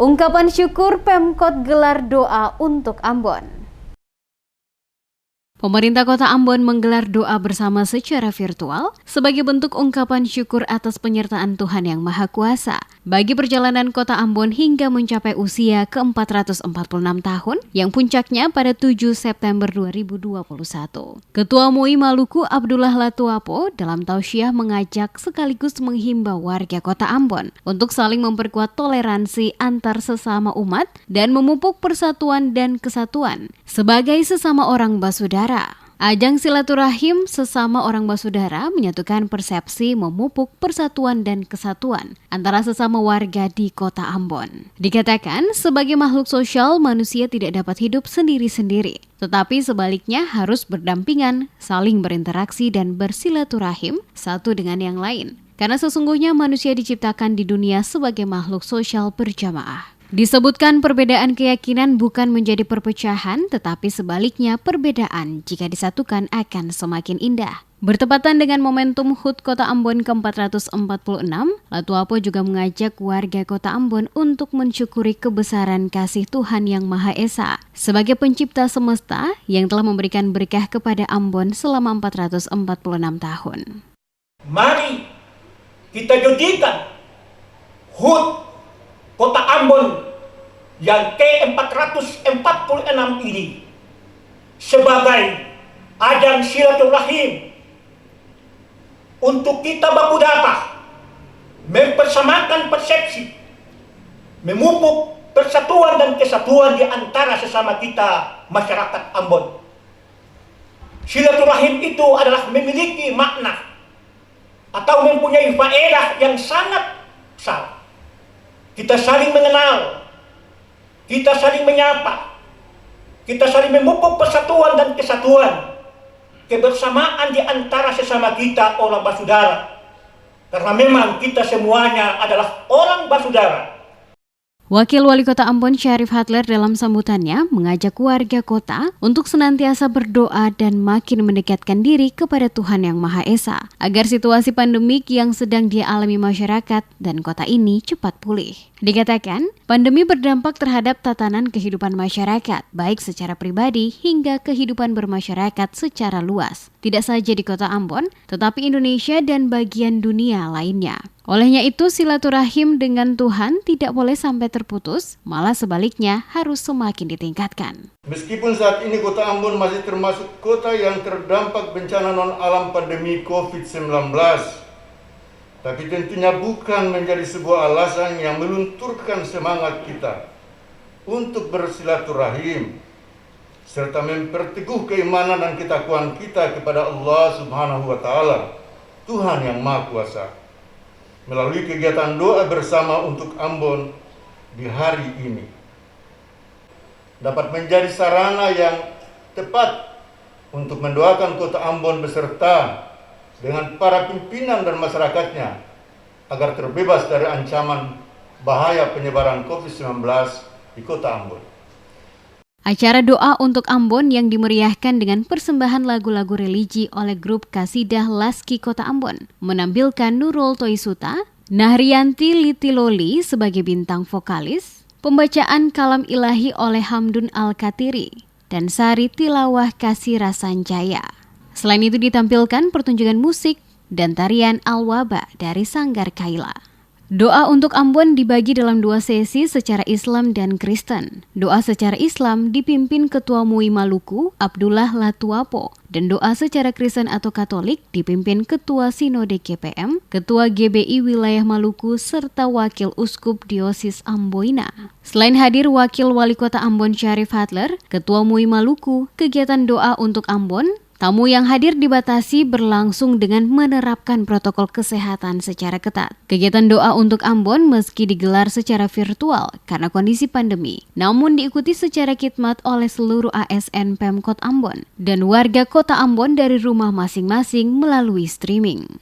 Ungkapan syukur Pemkot gelar doa untuk Ambon. Pemerintah Kota Ambon menggelar doa bersama secara virtual sebagai bentuk ungkapan syukur atas penyertaan Tuhan Yang Maha Kuasa bagi perjalanan Kota Ambon hingga mencapai usia ke-446 tahun yang puncaknya pada 7 September 2021. Ketua MUI Maluku Abdullah Latuapo dalam tausiah mengajak sekaligus menghimbau warga Kota Ambon untuk saling memperkuat toleransi antar sesama umat dan memupuk persatuan dan kesatuan sebagai sesama orang basudara. Ajang silaturahim sesama orang basudara menyatukan persepsi memupuk persatuan dan kesatuan antara sesama warga di Kota Ambon. Dikatakan, sebagai makhluk sosial, manusia tidak dapat hidup sendiri-sendiri, tetapi sebaliknya harus berdampingan, saling berinteraksi dan bersilaturahim satu dengan yang lain. Karena sesungguhnya manusia diciptakan di dunia sebagai makhluk sosial berjamaah. Disebutkan perbedaan keyakinan bukan menjadi perpecahan, tetapi sebaliknya perbedaan jika disatukan akan semakin indah. Bertepatan dengan momentum HUT Kota Ambon ke-446, Latuapo juga mengajak warga Kota Ambon untuk mensyukuri kebesaran kasih Tuhan Yang Maha Esa sebagai pencipta semesta yang telah memberikan berkah kepada Ambon selama 446 tahun. Mari kita jadikan HUT Kota Ambon yang ke-446 ini sebagai ajang silaturahim untuk kita baku dapat mempersamakan persepsi, memupuk persatuan dan kesatuan di antara sesama kita masyarakat Ambon. Silaturahim itu adalah memiliki makna atau mempunyai faedah yang sangat besar. Kita saling mengenal, kita saling menyapa, kita saling memupuk persatuan dan kesatuan, kebersamaan di antara sesama kita orang basudara. Karena memang kita semuanya adalah orang basudara. Wakil Wali Kota Ambon Syarif Hadler dalam sambutannya mengajak warga kota untuk senantiasa berdoa dan makin mendekatkan diri kepada Tuhan Yang Maha Esa agar situasi pandemik yang sedang dialami masyarakat dan kota ini cepat pulih. Dikatakan, pandemi berdampak terhadap tatanan kehidupan masyarakat, baik secara pribadi hingga kehidupan bermasyarakat secara luas. Tidak saja di Kota Ambon, tetapi Indonesia dan bagian dunia lainnya. Olehnya itu, silaturahim dengan Tuhan tidak boleh sampai terputus, malah sebaliknya harus semakin ditingkatkan. Meskipun saat ini Kota Ambon masih termasuk kota yang terdampak bencana non-alam pandemi COVID-19, tapi tentunya bukan menjadi sebuah alasan yang melunturkan semangat kita untuk bersilaturahim, serta memperteguh keimanan dan ketakwaan kita kepada Allah Subhanahu wa Ta'ala, Tuhan Yang Maha Kuasa, melalui kegiatan doa bersama untuk Ambon di hari ini. Dapat menjadi sarana yang tepat untuk mendoakan Kota Ambon beserta dengan para pimpinan dan masyarakatnya agar terbebas dari ancaman bahaya penyebaran COVID-19 di Kota Ambon. Acara doa untuk Ambon yang dimeriahkan dengan persembahan lagu-lagu religi oleh grup Kasidah Laski Kota Ambon menampilkan Nurul Toisuta, Nahriyanti Litiloli sebagai bintang vokalis, pembacaan kalam ilahi oleh Hamdun Al-Katiri, dan Sari Tilawah Kasih Rasanjaya. Selain itu ditampilkan pertunjukan musik dan tarian Al-Waba dari Sanggar Kaila. Doa untuk Ambon dibagi dalam 2 sesi secara Islam dan Kristen. Doa secara Islam dipimpin Ketua MUI Maluku Abdullah Latuapo dan doa secara Kristen atau Katolik dipimpin Ketua Sinode GPM, Ketua GBI Wilayah Maluku serta Wakil Uskup Diosis Amboina. Selain hadir Wakil Wali Kota Ambon Syarif Hadler, Ketua MUI Maluku, kegiatan doa untuk Ambon, tamu yang hadir dibatasi berlangsung dengan menerapkan protokol kesehatan secara ketat. Kegiatan doa untuk Ambon meski digelar secara virtual karena kondisi pandemi, namun diikuti secara khidmat oleh seluruh ASN Pemkot Ambon dan warga Kota Ambon dari rumah masing-masing melalui streaming.